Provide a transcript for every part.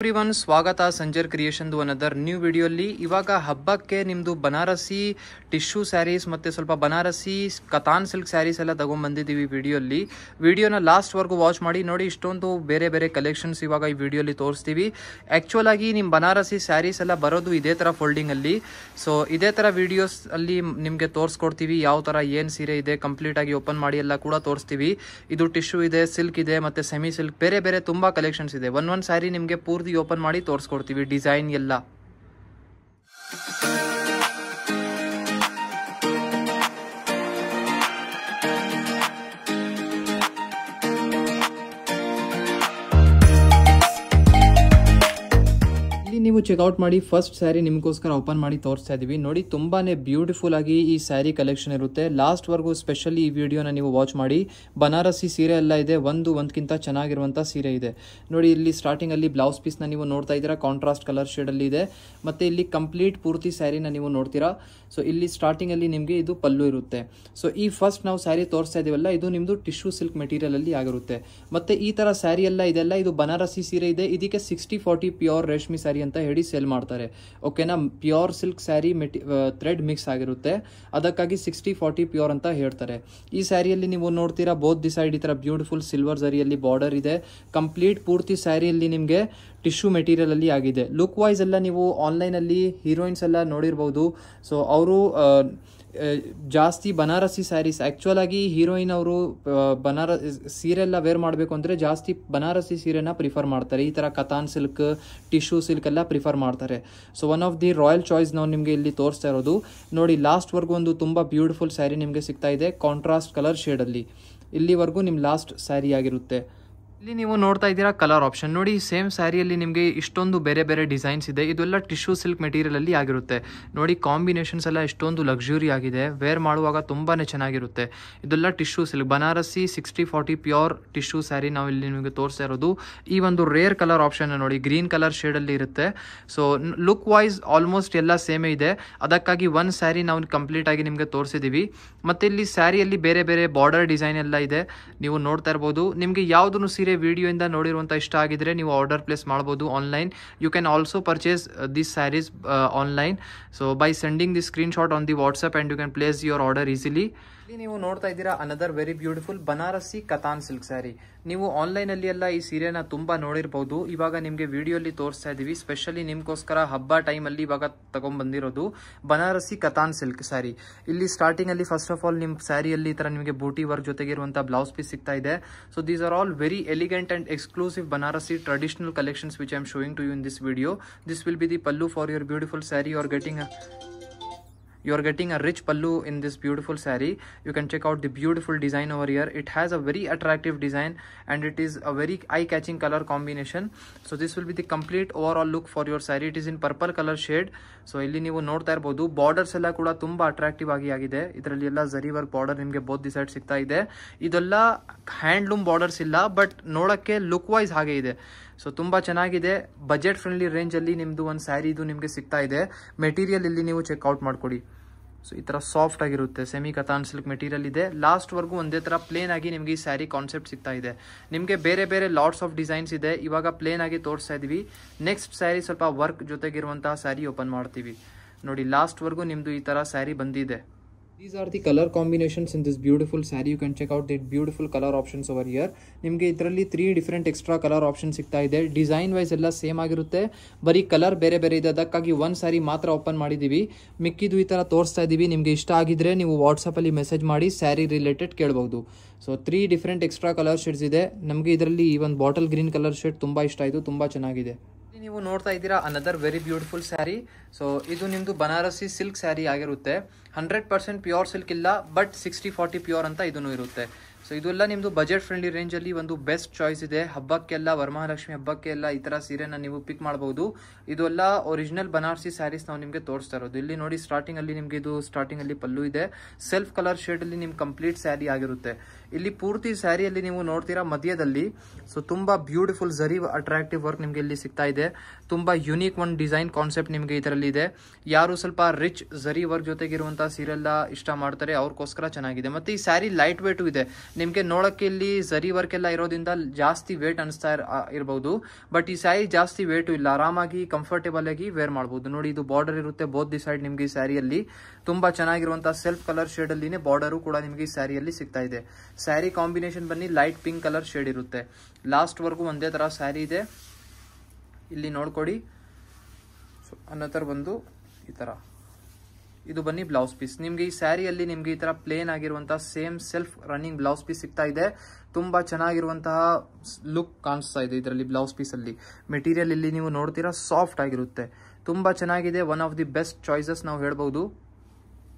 Everyone, ಸ್ವಾಗತ Sanjar creation another new ವಿಡಿಯೋಲಿ. ಇವಾಗ ಹಬ್ಬಕ್ಕೆ ನಿಮ್ಮದು ಬನಾರಸಿ ಟಿಶ್ಯೂ ಸ್ಯಾರೀಸ್ ಮತ್ತು ಸ್ವಲ್ಪ ಬನಾರಸಿ ಕತಾನ್ ಸಿಲ್ಕ್ ಸ್ಯಾರೀಸ್ ಎಲ್ಲ ತೊಗೊಂಡ್ಬಂದಿದ್ದೀವಿ ವಿಡಿಯೋನ ಲಾಸ್ಟ್ವರೆಗೂ ವಾಚ್ ಮಾಡಿ ನೋಡಿ. ಇಷ್ಟೊಂದು ಬೇರೆ ಬೇರೆ ಕಲೆಕ್ಷನ್ಸ್ ಇವಾಗ ಈ ವಿಡಿಯೋಲಿ ತೋರಿಸ್ತೀವಿ. ಆ್ಯಕ್ಚುಲ್ ಆಗಿ ನಿಮ್ಮ ಬನಾರಸಿ ಸ್ಯಾರೀಸ್ ಎಲ್ಲ ಬರೋದು ಇದೇ ಥರ ಫೋಲ್ಡಿಂಗಲ್ಲಿ. ಸೊ ಇದೇ ಥರ ವಿಡಿಯೋಸ್ ಅಲ್ಲಿ ನಿಮಗೆ ತೋರಿಸ್ಕೊಡ್ತೀವಿ. ಯಾವ ಥರ ಏನು ಸೀರೆ ಇದೆ ಕಂಪ್ಲೀಟಾಗಿ ಓಪನ್ ಮಾಡಿ ಎಲ್ಲ ಕೂಡ ತೋರಿಸ್ತೀವಿ. ಇದು ಟಿಶ್ಯೂ ಇದೆ, ಸಿಲ್ಕ್ ಇದೆ, ಮತ್ತು ಸೆಮಿ ಸಿಲ್ಕ್, ಬೇರೆ ಬೇರೆ ತುಂಬ ಕಲೆಕ್ಷನ್ಸ್ ಇದೆ. ಒಂದು ಸ್ಯಾರಿ ನಿಮಗೆ ಪೂರ್ತಿ ಓಪನ್ ಮಾಡಿ ತೋರಿಸ್ಕೊಡ್ತೀವಿ ಡಿಸೈನ್ ಎಲ್ಲ. ನೀವು ಚೆಕ್ಔಟ್ ಮಾಡಿ ಫಸ್ಟ್ ಸ್ಯಾರಿ ನಿಮಗೋಸ್ಕರ ಓಪನ್ ಮಾಡಿ ತೋರಿಸ್ತಾ ಇದೀವಿ ನೋಡಿ. ತುಂಬಾನೇ ಬ್ಯೂಟಿಫುಲ್ ಆಗಿ ಈ ಸ್ಯಾರಿ ಕಲೆಕ್ಷನ್ ಇರುತ್ತೆ. ಲಾಸ್ಟ್ವರೆಗೂ ಸ್ಪೆಷಲಿ ಈ ವಿಡಿಯೋನ ನೀವು ವಾಚ್ ಮಾಡಿ. ಬನಾರಸಿ ಸೀರೆ ಎಲ್ಲ ಇದೆ, ಒಂದಕ್ಕಿಂತ ಚೆನ್ನಾಗಿರುವಂಥ ಸೀರೆ ಇದೆ ನೋಡಿ. ಇಲ್ಲಿ ಸ್ಟಾರ್ಟಿಂಗ್ ಅಲ್ಲಿ ಬ್ಲೌಸ್ ಪೀಸ್ನ ನೀವು ನೋಡ್ತಾ ಇದ್ದೀರಾ, ಕಾಂಟ್ರಾಸ್ಟ್ ಕಲರ್ ಶೇಡಲ್ಲಿ ಇದೆ. ಮತ್ತೆ ಇಲ್ಲಿ ಕಂಪ್ಲೀಟ್ ಪೂರ್ತಿ ಸ್ಯಾರಿನ ನೀವು ನೋಡ್ತೀರಾ. ಸೊ ಇಲ್ಲಿ ಸ್ಟಾರ್ಟಿಂಗ್ ಅಲ್ಲಿ ನಿಮಗೆ ಇದು ಪಲ್ಲು ಇರುತ್ತೆ. ಸೊ ಈ ಫಸ್ಟ್ ನಾವು ಸ್ಯಾರಿ ತೋರಿಸ್ತಾ ಇದೀವಲ್ಲ, ಇದು ನಿಮ್ದು ಟಿಶ್ಯೂ ಸಿಲ್ಕ್ ಮೆಟೀರಿಯಲ್ ಅಲ್ಲಿ ಆಗಿರುತ್ತೆ. ಮತ್ತೆ ಈ ತರ ಸ್ಯಾರಿ ಎಲ್ಲ ಇದೆಲ್ಲ ಇದು ಬನಾರಸಿ ಸೀರೆ ಇದೆ. ಇದಕ್ಕೆ 60-40 ಪ್ಯೂರ್ ರೇಷ್ಮೆ ಸ್ಯಾರಿ ಅಂತ ಹೇಳಿ ಸೇಲ್ ಮಾಡ್ತಾರೆ. ಓಕೆನಾ, pure silk sari thread mix ಆಗಿರುತ್ತೆ, ಅದಕ್ಕಾಗಿ 60-40 ಪ್ಯೂರ್ ಅಂತ ಹೇಳ್ತಾರೆ. ಈ ಸ್ಯಾರಿಯಲ್ಲಿ ನೀವು ನೋಡ್ತೀರಾ ಬೋತ್ ದಿ ಸೈಡ್ ಈ ತರ ಬ್ಯೂಟಿಫುಲ್ ಸಿಲ್ವರ್ ಜರಿಯಲ್ಲಿ ಬಾರ್ಡರ್ ಇದೆ. ಕಂಪ್ಲೀಟ್ ಪೂರ್ತಿ ಸ್ಯಾರಿಯಲ್ಲಿ ನಿಮಗೆ ಟಿಶ್ಯೂ ಮೆಟೀರಿಯಲ್ ಅಲ್ಲಿ ಆಗಿದೆ. ಲುಕ್ ವೈಸ್ ಎಲ್ಲ ನೀವು ಆನ್ಲೈನ್ ಅಲ್ಲಿ ಹೀರೋಯಿನ್ಸ್ ಎಲ್ಲ ನೋಡಿರ್ಬಹುದು. ಸೊ ಅವರು ಜಾಸ್ತಿ ಬನಾರಸಿ ಸ್ಯಾರೀಸ್, ಆಕ್ಚುಲ್ ಆಗಿ ಹೀರೋಯಿನ್ ಅವರು ಸೀರೆ ಎಲ್ಲ ವೇರ್ ಮಾಡಬೇಕು ಅಂದ್ರೆ ಜಾಸ್ತಿ ಬನಾರಸಿ ಸೀರೆನ ಪ್ರಿಫರ್ ಮಾಡ್ತಾರೆ. ಈ ತರ ಕತಾನ್ ಸಿಲ್ಕ್, ಟಿಶ್ಯೂ ಸಿಲ್ಕ್ ಎಲ್ಲ ಪ್ರಿಫರ್ ಮಾಡ್ತಾರೆ. So one of the royal choice ನಾವು ನಿಮಗೆ ಇಲ್ಲಿ ತೋರಿಸ್ತಾ ಇರೋದು ನೋಡಿ. ಲಾಸ್ಟ್ವರೆಗೂ ಒಂದು ತುಂಬಾ ಬ್ಯೂಟಿಫುಲ್ ಸ್ಯಾರಿ ನಿಮಗೆ ಸಿಗ್ತಾ ಇದೆ, ಕಾಂಟ್ರಾಸ್ಟ್ ಕಲರ್ ಶೇಡಲ್ಲಿ. ಇಲ್ಲಿವರೆಗೂ ನಿಮ್ಮ ಲಾಸ್ಟ್ ಸ್ಯಾರಿ ಆಗಿರುತ್ತೆ. ಇಲ್ಲಿ ನೀವು ನೋಡ್ತಾ ಇದ್ದೀರಾ ಕಲರ್ ಆಪ್ಷನ್ ನೋಡಿ. ಸೇಮ್ ಸ್ಯಾರಿಯಲ್ಲಿ ನಿಮಗೆ ಇಷ್ಟೊಂದು ಬೇರೆ ಬೇರೆ ಡಿಸೈನ್ಸ್ ಇದೆ. ಇದೆಲ್ಲ ಟಿಶ್ಯೂ ಸಿಲ್ಕ್ ಮೆಟೀರಿಯಲ್ ಅಲ್ಲಿ ಆಗಿರುತ್ತೆ ನೋಡಿ. ಕಾಂಬಿನೇಷನ್ಸ್ ಎಲ್ಲ ಎಷ್ಟೊಂದು ಲಕ್ಸುರಿ ಆಗಿದೆ, ವೇರ್ ಮಾಡುವಾಗ ತುಂಬಾನೇ ಚೆನ್ನಾಗಿರುತ್ತೆ. ಇದೆಲ್ಲ tissue silk Banarasi 60-40 pure tissue sari ನಾವು ಇಲ್ಲಿ ನಿಮಗೆ ತೋರಿಸ್ತಾ ಇರೋದು. ಈ ಒಂದು ರೇರ್ ಕಲರ್ ಆಪ್ಷನ್ ನೋಡಿ, ಗ್ರೀನ್ ಕಲರ್ ಶೇಡ್ ಅಲ್ಲಿ ಇರುತ್ತೆ. ಸೊ ಲುಕ್ ವೈಸ್ ಆಲ್ಮೋಸ್ಟ್ ಎಲ್ಲ ಸೇಮೇ ಇದೆ, ಅದಕ್ಕಾಗಿ ಒಂದು ಸ್ಯಾರಿ ನಾವು ಕಂಪ್ಲೀಟ್ ಆಗಿ ನಿಮಗೆ ತೋರಿಸಿದೀವಿ. ಮತ್ತೆ ಇಲ್ಲಿ ಸ್ಯಾರಿಯಲ್ಲಿ ಬೇರೆ ಬೇರೆ ಬಾರ್ಡರ್ ಡಿಸೈನ್ ಎಲ್ಲ ಇದೆ, ನೀವು ನೋಡ್ತಾ ಇರಬಹುದು. ನಿಮಗೆ ಯಾವ್ದು ಸೀರೆ ವಿಡಿಯೋ ಇಂದ ನೋಡಿರುವಂತ ಇಷ್ಟ ಆಗಿದ್ರೆ ನೀವು ಆರ್ಡರ್ ಪ್ಲೇಸ್ ಮಾಡಬಹುದು online. You can also purchase this saris online. So by sending the screenshot on the WhatsApp and you can place your order easily. ಇಲ್ಲಿ ನೀವು ನೋಡ್ತಾ ಇದ್ದೀರಾ another very beautiful Banarasi Katan silk sari. ನೀವು ಆನ್ಲೈನ್ ಅಲ್ಲಿ ಎಲ್ಲ ಈ ಸೀರೆನ ತುಂಬಾ ನೋಡಿರಬಹುದು. ಇವಾಗ ನಿಮಗೆ ವಿಡಿಯೋಲಿ ತೋರಿಸ್ತಾ ಇದೀವಿ, ಸ್ಪೆಷಲಿ ನಿಮ್ಗೋಸ್ಕರ ಹಬ್ಬ ಟೈಮ್ ಅಲ್ಲಿ ಇವಾಗ ತಗೊಂಡ್ ಬಂದಿರೋದು ಬನಾರಸಿ ಕತಾನ್ ಸಿಲ್ಕ್ ಸ್ಯಾರಿ. ಇಲ್ಲಿ ಸ್ಟಾರ್ಟಿಂಗ್ ಅಲ್ಲಿ ಫಸ್ಟ್ ಆಫ್ ಆಲ್ ನಿಮ್ ಸ್ಯಾರಿಯಲ್ಲಿ ಈ ತರ ನಿಮಗೆ ಬೂಟಿ ವರ್ಕ್ ಜೊತೆಗೆ ಇರುವಂತಹ ಬ್ಲೌಸ್ ಪೀಸ್ ಸಿಗ್ತಾ ಇದೆ. So these are all very elegant and exclusive Banarasi traditional collections which I am showing to you in this video. This will be the pallu for your beautiful saree. You are getting a rich pallu in this beautiful saree. You can check out the beautiful design over here. It has a very attractive design and it is a very eye-catching color combination. So this will be the complete overall look for your saree. It is in purple color shade. So ಇಲ್ಲಿ ನೀವು ನೋಡ್ತಾ ಇರಬಹುದು borders ಎಲ್ಲ ಕೂಡ ತುಂಬಾ attractive ಆಗಿದೆ. ಇದರಲ್ಲಿ ಎಲ್ಲ ಜರಿ ವರ್ಕ್ ಬಾರ್ಡರ್ ನಿಮಗೆ ಬೋತ್ ದಿ ಸೈಡ್ ಸಿಗ್ತಾ ಇದೆ. ಇದೆಲ್ಲ ಹ್ಯಾಂಡ್ಲೂಮ್ ಬಾರ್ಡರ್ಸ್ ಇಲ್ಲ, ಬಟ್ ನೋಡಕ್ಕೆ ಲುಕ್ ವೈಸ್ ಹಾಗೆ ಇದೆ. ಸೊ ತುಂಬಾ ಚೆನ್ನಾಗಿದೆ. ಬಜೆಟ್ ಫ್ರೆಂಡ್ಲಿ ರೇಂಜ್ ಅಲ್ಲಿ ನಿಮ್ದು ಒಂದು ಸ್ಯಾರಿ ಇದು ನಿಮಗೆ ಸಿಗ್ತಾ ಇದೆ. ಮೆಟೀರಿಯಲ್ ಇಲ್ಲಿ ನೀವು ಚೆಕ್ಔಟ್ ಮಾಡ್ಕೊಡಿ. ಸೊ ಈ ತರ ಸಾಫ್ಟ್ ಆಗಿರುತ್ತೆ, ಸೆಮಿ ಕತಾನ್ ಸಿಲ್ಕ್ ಮೆಟೀರಿಯಲ್ ಇದೆ. ಲಾಸ್ಟ್ ವರ್ಗೂ ಒಂದೇ ತರ ಪ್ಲೇನ್ ಆಗಿ ನಿಮಗೆ ಈ ಸ್ಯಾರಿ ಕಾನ್ಸೆಪ್ಟ್ ಸಿಗ್ತಾ ಇದೆ. ನಿಮಗೆ ಬೇರೆ ಬೇರೆ ಲಾಟ್ಸ್ ಆಫ್ ಡಿಸೈನ್ಸ್ ಇದೆ. ಇವಾಗ ಪ್ಲೇನ್ ಆಗಿ ತೋರಿಸ್ತಾ ಇದೀವಿ. ನೆಕ್ಸ್ಟ್ ಸ್ಯಾರಿ ಸ್ವಲ್ಪ ವರ್ಕ್ ಜೊತೆಗಿರುವಂತಹ ಸ್ಯಾರಿ ಓಪನ್ ಮಾಡ್ತೀವಿ ನೋಡಿ. ಲಾಸ್ಟ್ ವರ್ಗೂ ನಿಮ್ದು ಈ ತರ ಸ್ಯಾರಿ ಬಂದಿದೆ. These are the color combinations in this beautiful saree. You can check out the beautiful color options over here. ನಿಮಗೆ ಇದರಲ್ಲಿ 3 ಡಿಫರೆಂಟ್ ಎಕ್ಸ್ಟ್ರಾ ಕಲರ್ ಆಪ್ಷನ್ ಸಿಗ್ತಾ ಇದೆ. ಡಿಸೈನ್ ವೈಸ್ ಎಲ್ಲ ಸೇಮ್ ಆಗಿರುತ್ತೆ, ಬರೀ ಕಲರ್ ಬೇರೆ ಬೇರೆ ಇದೆ. ಅದಕ್ಕಾಗಿ ಒಂದು ಸ್ಯಾರಿ ಮಾತ್ರ ಓಪನ್ ಮಾಡಿದ್ದೀವಿ, ಮಿಕ್ಕಿದು ಈ ಥರ ತೋರಿಸ್ತಾ ಇದ್ದೀವಿ. ನಿಮಗೆ ಇಷ್ಟ ಆಗಿದ್ರೆ ನೀವು ವಾಟ್ಸಪ್ಪಲ್ಲಿ ಮೆಸೇಜ್ ಮಾಡಿ ಸ್ಯಾರಿ ರಿಲೇಟೆಡ್ ಕೇಳಬಹುದು. So 3 different extra colour shades ಇದೆ. ನಮಗೆ ಇದರಲ್ಲಿ ಈ ಒಂದು ಬಾಟಲ್ ಗ್ರೀನ್ ಕಲರ್ ಶೇಡ್ ತುಂಬ ಇಷ್ಟ ಆಯಿತು, ತುಂಬ ಚೆನ್ನಾಗಿದೆ. ನೀವು ನೋಡ್ತಾ ಇದ್ದೀರಾ another very beautiful sari. So ಇದು ನಿಮ್ದು ಬನಾರಸಿ ಸಿಲ್ಕ್ ಸ್ಯಾರಿ ಆಗಿರುತ್ತೆ. 100% ಪ್ಯೂರ್ ಸಿಲ್ಕ್ ಇಲ್ಲ, ಬಟ್ 60-40 ಪ್ಯೂರ್ ಅಂತ ಇದನ್ನು ಇರುತ್ತೆ. ಸೊ ಇದೆಲ್ಲ ನಿಮ್ದು ಬಜೆಟ್ ಫ್ರೆಂಡ್ಲಿ ರೇಂಜ್ ಅಲ್ಲಿ ಒಂದು ಬೆಸ್ಟ್ ಚಾಯ್ಸ್ ಇದೆ. ಹಬ್ಬಕ್ಕೆಲ್ಲ, ವರಮಹಾಲಕ್ಷ್ಮಿ ಹಬ್ಬಕ್ಕೆಲ್ಲ ಈ ತರ ಸೀರೆನ ನೀವು ಪಿಕ್ ಮಾಡಬಹುದು. ಇದೆಲ್ಲ ಒರಿಜಿನಲ್ ಬನಾರಸಿ ಸ್ಯಾರೀಸ್ ನಾವು ನಿಮಗೆ ತೋರಿಸ್ತಾ ಇರೋದು. ಇಲ್ಲಿ ನೋಡಿ ಸ್ಟಾರ್ಟಿಂಗ್ ಅಲ್ಲಿ ನಿಮ್ಗೆ ಇದು ಸ್ಟಾರ್ಟಿಂಗ್ ಅಲ್ಲಿ ಪಲ್ಲು ಇದೆ, ಸೆಲ್ಫ್ ಕಲರ್ ಶೇಡ್ ಅಲ್ಲಿ ನಿಮ್ ಕಂಪ್ಲೀಟ್ ಸ್ಯಾರಿ ಆಗಿರುತ್ತೆ. ಇಲ್ಲಿ ಪೂರ್ತಿ ಸ್ಯಾರಿಯಲ್ಲಿ ನೀವು ನೋಡ್ತೀರಾ ಮಧ್ಯದಲ್ಲಿ ಸೊ ತುಂಬಾ ಬ್ಯೂಟಿಫುಲ್ ಜರಿ ಅಟ್ರಾಕ್ಟಿವ್ ವರ್ಕ್ ನಿಮ್ಗೆ ಇಲ್ಲಿ ಸಿಗ್ತಾ ಇದೆ. ತುಂಬಾ ಯುನೀಕ್ ಒಂದು ಡಿಸೈನ್ ಕಾನ್ಸೆಪ್ಟ್ ನಿಮ್ಗೆ ಇದರಲ್ಲಿ ಇದೆ. ಯಾರು ಸ್ವಲ್ಪ ರಿಚ್ ಜರಿ ವರ್ಕ್ ಜೊತೆಗಿರುವಂತಹ ಸೀರೆಲ್ಲ ಇಷ್ಟ ಮಾಡ್ತಾರೆ ಅವ್ರಿಗೋಸ್ಕರ ಚೆನ್ನಾಗಿದೆ. ಮತ್ತೆ ಈ ಸ್ಯಾರಿ ಲೈಟ್ ವೇಟ್ ಇದೆ. ನಿಮಗೆ ನೋಡೋಕ್ಕೆ ಇಲ್ಲಿ ಝರಿ ವರ್ಕ್ ಎಲ್ಲ ಇರೋದ್ರಿಂದ ಜಾಸ್ತಿ ವೇಟ್ ಅನಿಸ್ತಾ ಇರಬಹುದು. ಬಟ್ ಈ ಸ್ಯಾರಿ ಜಾಸ್ತಿ ವೇಟು ಇಲ್ಲ, ಆರಾಮಾಗಿ ಕಂಫರ್ಟೇಬಲ್ ಆಗಿ ವೇರ್ ಮಾಡಬಹುದು. ನೋಡಿ ಇದು ಬಾರ್ಡರ್ ಇರುತ್ತೆ ಬೋತ್ ದಿ ಸೈಡ್. ನಿಮಗೆ ಈ ಸ್ಯಾರಿಯಲ್ಲಿ ತುಂಬಾ ಚೆನ್ನಾಗಿರುವಂತಹ ಸೆಲ್ಫ್ ಕಲರ್ ಶೇಡ್ ಅಲ್ಲಿನೇ ಬಾರ್ಡರು ಕೂಡ ನಿಮಗೆ ಈ ಸ್ಯಾರಿಯಲ್ಲಿ ಸಿಗ್ತಾ ಇದೆ. ಸ್ಯಾರಿ ಕಾಂಬಿನೇಷನ್ ಬನ್ನಿ ಲೈಟ್ ಪಿಂಕ್ ಕಲರ್ ಶೇಡ್ ಇರುತ್ತೆ. ಲಾಸ್ಟ್ ವರ್ಗೂ ಒಂದೇ ತರ ಸ್ಯಾರಿ ಇದೆ. ಇಲ್ಲಿ ನೋಡ್ಕೊಡಿ. ಅನ್ನತರ ಬಂದು ಈ ತರ ಇದು ಬನ್ನಿ ಬ್ಲೌಸ್ ಪೀಸ್. ನಿಮ್ಗೆ ಈ ಸ್ಯಾರಿಯಲ್ಲಿ ನಿಮ್ಗೆ ಈ ತರ ಪ್ಲೇನ್ ಆಗಿರುವಂತಹ same self running blouse piece ಸಿಗ್ತಾ ಇದೆ. ತುಂಬಾ ಚೆನ್ನಾಗಿರುವಂತಹ ಲುಕ್ ಕಾಣಿಸ್ತಾ ಇದೆ ಇದರಲ್ಲಿ ಬ್ಲೌಸ್ ಪೀಸ್ ಅಲ್ಲಿ. ಮೆಟೀರಿಯಲ್ ಇಲ್ಲಿ ನೀವು ನೋಡ್ತೀರಾ ಸಾಫ್ಟ್ ಆಗಿರುತ್ತೆ, ತುಂಬಾ ಚೆನ್ನಾಗಿದೆ. One of the best choices ನಾವು ಹೇಳ್ಬಹುದು.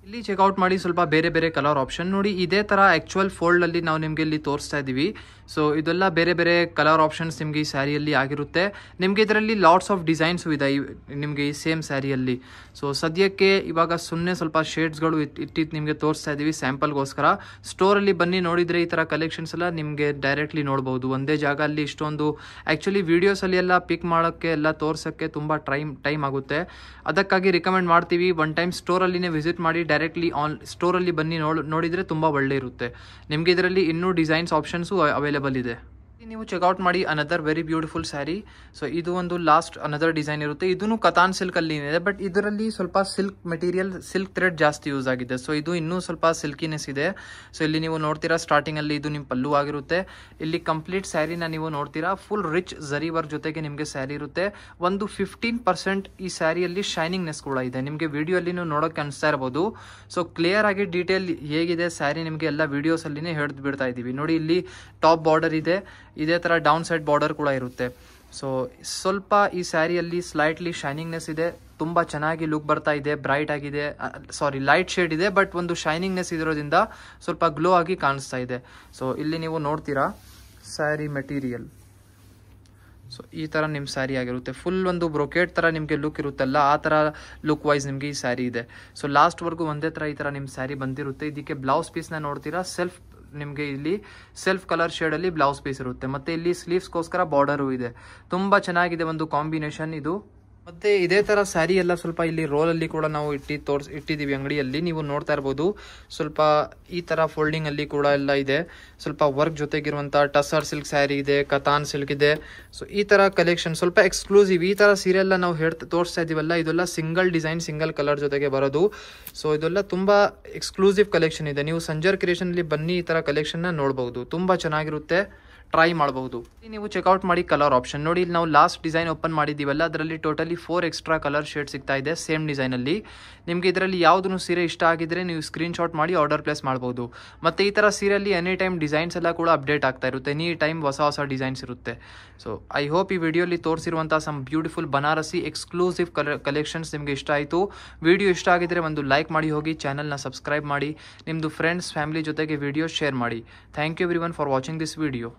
ಇಲ್ಲಿ ಚೆಕ್ಔಟ್ ಮಾಡಿ ಸ್ವಲ್ಪ ಬೇರೆ ಬೇರೆ ಕಲರ್ ಆಪ್ಷನ್ ನೋಡಿ. ಇದೇ ತರ ಆಕ್ಚುಯಲ್ ಫೋಲ್ಡ್ ಅಲ್ಲಿ ನಾವು ನಿಮ್ಗೆ ಇಲ್ಲಿ ತೋರಿಸ್ತಾ ಇದೀವಿ. ಸೊ ಇದೆಲ್ಲ ಬೇರೆ ಬೇರೆ ಕಲರ್ ಆಪ್ಷನ್ಸ್ ನಿಮ್ಗೆ ಈ ಸ್ಯಾರಿಯಲ್ಲಿ ಆಗಿರುತ್ತೆ. ನಿಮ್ಗೆ ಇದರಲ್ಲಿ ಲಾಟ್ಸ್ ಆಫ್ ಡಿಸೈನ್ಸ್ ಇದೆ ನಿಮ್ಗೆ ಈ ಸೇಮ್ ಸ್ಯಾರಿಯಲ್ಲಿ. ಸೊ ಸದ್ಯಕ್ಕೆ ಇವಾಗ ಸುಮ್ಮನೆ ಸ್ವಲ್ಪ ಶೇಡ್ಸ್ಗಳು ಇಟ್ಟಿದ್ದು ನಿಮ್ಗೆ ತೋರಿಸ್ತಾ ಇದೀವಿ ಸ್ಯಾಂಪಲ್ಗೋಸ್ಕರ. ಸ್ಟೋರಲ್ಲಿ ಬನ್ನಿ ನೋಡಿದ್ರೆ ಈ ತರ ಕಲೆಕ್ಷನ್ಸ್ ಎಲ್ಲ ನಿಮ್ಗೆ ಡೈರೆಕ್ಟ್ಲಿ ನೋಡಬಹುದು. ಒಂದೇ ಜಾಗ ಅಲ್ಲಿ ಇಷ್ಟೊಂದು ಆಕ್ಚುಲಿ ವಿಡಿಯೋಸ್ ಅಲ್ಲಿ ಎಲ್ಲ ಪಿಕ್ ಮಾಡೋಕ್ಕೆ ಎಲ್ಲ ತೋರ್ಸಕ್ಕೆ ತುಂಬಾ ಟೈಮ್ ಆಗುತ್ತೆ. ಅದಕ್ಕಾಗಿ ರಿಕಮೆಂಡ್ ಮಾಡ್ತೀವಿ ಒನ್ ಟೈಮ್ ಸ್ಟೋರಲ್ಲಿನೇ ವಿಸಿಟ್ ಮಾಡಿ. ಡೈರೆಕ್ಟ್ಲಿ ಸ್ಟೋರಲ್ಲಿ ಬನ್ನಿ ನೋಡಿದ್ರೆ ತುಂಬಾ ಒಳ್ಳೆ ಇರುತ್ತೆ. ನಿಮ್ಗೆ ಇದರಲ್ಲಿ ಇನ್ನೂ ಡಿಸೈನ್ಸ್ ಆಪ್ಷನ್ಸ್ ಅವೈಲೇಬಲ್ ಇದೆ. ನೀವು ಚೆಕ್ಔಟ್ ಮಾಡಿ another very beautiful sari. So ಇದು ಒಂದು ಲಾಸ್ಟ್ ಅನದರ್ ಡಿಸೈನ್ ಇರುತ್ತೆ. ಇದನ್ನು ಕತಾನ್ ಸಿಲ್ಕ್ ಅಲ್ಲಿ ಇದೆ, ಬಟ್ ಇದರಲ್ಲಿ ಸ್ವಲ್ಪ ಸಿಲ್ಕ್ ಮೆಟೀರಿಯಲ್ ಸಿಲ್ಕ್ ಥ್ರೆಡ್ ಜಾಸ್ತಿ ಯೂಸ್ ಆಗಿದೆ. ಸೊ ಇದು ಇನ್ನೂ ಸ್ವಲ್ಪ ಸಿಲ್ಕಿನೆಸ್ ಇದೆ. ಸೊ ಇಲ್ಲಿ ನೀವು ನೋಡ್ತೀರಾ ಸ್ಟಾರ್ಟಿಂಗ್ ಅಲ್ಲಿ ಇದು ನಿಮ್ಮ ಪಲ್ಲು ಆಗಿರುತ್ತೆ. ಇಲ್ಲಿ ಕಂಪ್ಲೀಟ್ ಸ್ಯಾರಿನ ನೀವು ನೋಡ್ತೀರಾ ಫುಲ್ ರಿಚ್ ಝರಿ ವರ್ಕ್ ಜೊತೆಗೆ ನಿಮಗೆ ಸ್ಯಾರಿ ಇರುತ್ತೆ. ಒಂದು 15% ಈ ಸ್ಯಾರಿಯಲ್ಲಿ ಶೈನಿಂಗ್ನೆಸ್ ಕೂಡ ಇದೆ. ನಿಮಗೆ ವಿಡಿಯೋ ಅಲ್ಲಿ ನೋಡೋಕೆ ಅನಿಸ್ತಾ ಇರಬಹುದು. ಸೊ ಕ್ಲಿಯರ್ ಆಗಿ ಡೀಟೇಲ್ ಹೇಗಿದೆ ಸ್ಯಾರಿ ನಿಮಗೆ ಎಲ್ಲ ವಿಡಿಯೋಸ್ ಅಲ್ಲಿನೇ ಹೇಳ್ದು ಬಿಡ್ತಾ ಇದೀವಿ. ನೋಡಿ ಇಲ್ಲಿ ಟಾಪ್ ಬಾರ್ಡರ್ ಇದೆ, ಇದೇ ತರ ಡೌನ್ ಸೈಡ್ ಬಾರ್ಡರ್ ಕೂಡ ಇರುತ್ತೆ. ಸೊ ಸ್ವಲ್ಪ ಈ ಸ್ಯಾರಿಯಲ್ಲಿ ಸ್ಲೈಟ್ಲಿ ಶೈನಿಂಗ್ನೆಸ್ ಇದೆ, ತುಂಬಾ ಚೆನ್ನಾಗಿ ಲುಕ್ ಬರ್ತಾ ಇದೆ. ಬ್ರೈಟ್ ಆಗಿದೆ, ಸಾರಿ ಲೈಟ್ ಶೇಡ್ ಇದೆ, ಬಟ್ ಒಂದು ಶೈನಿಂಗ್ನೆಸ್ ಇರೋದ್ರಿಂದ ಸ್ವಲ್ಪ ಗ್ಲೋ ಆಗಿ ಕಾಣಿಸ್ತಾ ಇದೆ. ಸೊ ಇಲ್ಲಿ ನೀವು ನೋಡ್ತೀರಾ ಸ್ಯಾರಿ ಮೆಟೀರಿಯಲ್. ಸೊ ಈ ತರ ನಿಮ್ ಸ್ಯಾರಿ ಆಗಿರುತ್ತೆ. ಫುಲ್ ಒಂದು ಬ್ರೊಕೇಟ್ ತರ ನಿಮ್ಗೆ ಲುಕ್ ಇರುತ್ತಲ್ಲ, ಆ ತರ ಲುಕ್ ವೈಸ್ ನಿಮ್ಗೆ ಈ ಸ್ಯಾರಿ ಇದೆ. ಸೊ ಲಾಸ್ಟ್ ವರ್ಗೂ ಒಂದೇ ತರ ಈ ತರ ನಿಮ್ ಸ್ಯಾರಿ ಬಂದಿರುತ್ತೆ. ಇದಕ್ಕೆ ಬ್ಲೌಸ್ ಪೀಸ್ ನ ನೋಡ್ತೀರಾ ಸೆಲ್ಫ್ ನಿಮ್ಗೆ ಇಲ್ಲಿ ಸೆಲ್ಫ್ ಕಲರ್ ಶೇಡ್ ಅಲ್ಲಿ ಬ್ಲೌಸ್ ಪೀಸ್ ಇರುತ್ತೆ. ಮತ್ತೆ ಇಲ್ಲಿ ಸ್ಲೀವ್ಸ್ಗೋಸ್ಕರ ಬಾರ್ಡರು ಇದೆ. ತುಂಬಾ ಚೆನ್ನಾಗಿದೆ ಒಂದು ಕಾಂಬಿನೇಷನ್ ಇದು. ಮತ್ತೆ ಇದೇ ತರ ಸ್ಯಾರಿ ಎಲ್ಲ ಸ್ವಲ್ಪ ಇಲ್ಲಿ ರೋಲ್ ಅಲ್ಲಿ ಕೂಡ ನಾವು ಇಟ್ಟಿದೀವಿ ಅಂಗಡಿಯಲ್ಲಿ. ನೀವು ನೋಡ್ತಾ ಇರಬಹುದು ಸ್ವಲ್ಪ ಈ ತರ ಫೋಲ್ಡಿಂಗ್ ಅಲ್ಲಿ ಕೂಡ ಎಲ್ಲ ಇದೆ. ಸ್ವಲ್ಪ ವರ್ಕ್ ಜೊತೆಗಿರುವಂತಹ ಟಸರ್ ಸಿಲ್ಕ್ ಸ್ಯಾರಿ ಇದೆ, ಕತಾನ್ ಸಿಲ್ಕ್ ಇದೆ. ಸೊ ಈ ತರ ಕಲೆಕ್ಷನ್ ಸ್ವಲ್ಪ ಎಕ್ಸ್ಕ್ಲೂಸಿವ್. ಈ ತರ ಸೀರೆ ನಾವು ತೋರಿಸ್ತಾ ಇದೀವಲ್ಲ, ಇದೆಲ್ಲ ಸಿಂಗಲ್ ಡಿಸೈನ್ ಸಿಂಗಲ್ ಕಲರ್ ಜೊತೆಗೆ ಬರೋದು. ಸೊ ಇದೆಲ್ಲ ತುಂಬಾ ಎಕ್ಸ್ಕ್ಲೂಸಿವ್ ಕಲೆಕ್ಷನ್ ಇದೆ. ನೀವು ಸಂಜರ್ ಕ್ರಿಯೇಷನ್ ಅಲ್ಲಿ ಬನ್ನಿ, ಈ ತರ ಕಲೆಕ್ಷನ್ ನ ನೋಡಬಹುದು. ತುಂಬಾ ಚೆನ್ನಾಗಿರುತ್ತೆ, ಟ್ರೈ ಮಾಡಬಹುದು. ನೀವು ಚೆಕ್ಔಟ್ ಮಾಡಿ ಕಲರ್ ಆಪ್ಷನ್ ನೋಡಿ. ಇಲ್ಲಿ ನಾವು ಲಾಸ್ಟ್ ಡಿಸೈನ್ ಓಪನ್ ಮಾಡಿದೀವಲ್ಲ, ಅದರಲ್ಲಿ ಟೋಟಲಿ 4 ಎಕ್ಸ್ಟ್ರಾ ಕಲರ್ ಶೇಡ್ ಸಿಗ್ತಾ ಇದೆ ಸೇಮ್ ಡಿಸೈನ್ ಅಲ್ಲಿ. ನಿಮ್ಗೆ ಇದರಲ್ಲಿ ಯಾವ್ದು ಸೀರೆ ಇಷ್ಟ ಆಗಿದ್ರೆ ನೀವು ಸ್ಕ್ರೀನ್ ಶಾಟ್ ಮಾಡಿ ಆರ್ಡರ್ ಪ್ಲೇಸ್ ಮಾಡಬಹುದು. ಮತ್ತೆ ಈ ತರ ಸೀರೆಯಲ್ಲಿ ಎನಿ ಟೈಮ್ ಡಿಸೈನ್ಸ್ ಎಲ್ಲ ಕೂಡ ಅಪ್ಡೇಟ್ ಆಗ್ತಾ ಇರುತ್ತೆ. ಎನಿ ಟೈಮ್ ಹೊಸ ಡಿಸೈನ್ಸ್ ಇರುತ್ತೆ. ಸೊ ಐ ಹೋಪ್ ಈ ವಿಡಿಯೋಲಿ ತೋರಿಸಿರುವಂತಹ some beautiful Banarasi exclusive collections ನಿಮ್ಗೆ ಇಷ್ಟ ಆಯಿತು. ವಿಡಿಯೋ ಇಷ್ಟ ಆಗಿದ್ರೆ ಒಂದು ಲೈಕ್ ಮಾಡಿ ಹೋಗಿ, ಚಾನಲ್ನ ಸಬ್ಸ್ಕ್ರೈಬ್ ಮಾಡಿ, ನಿಮ್ಮದು ಫ್ರೆಂಡ್ಸ್ ಫ್ಯಾಮಿಲಿ ಜೊತೆಗೆ ವಿಡಿಯೋ ಶೇರ್ ಮಾಡಿ. Thank you everyone for watching this video.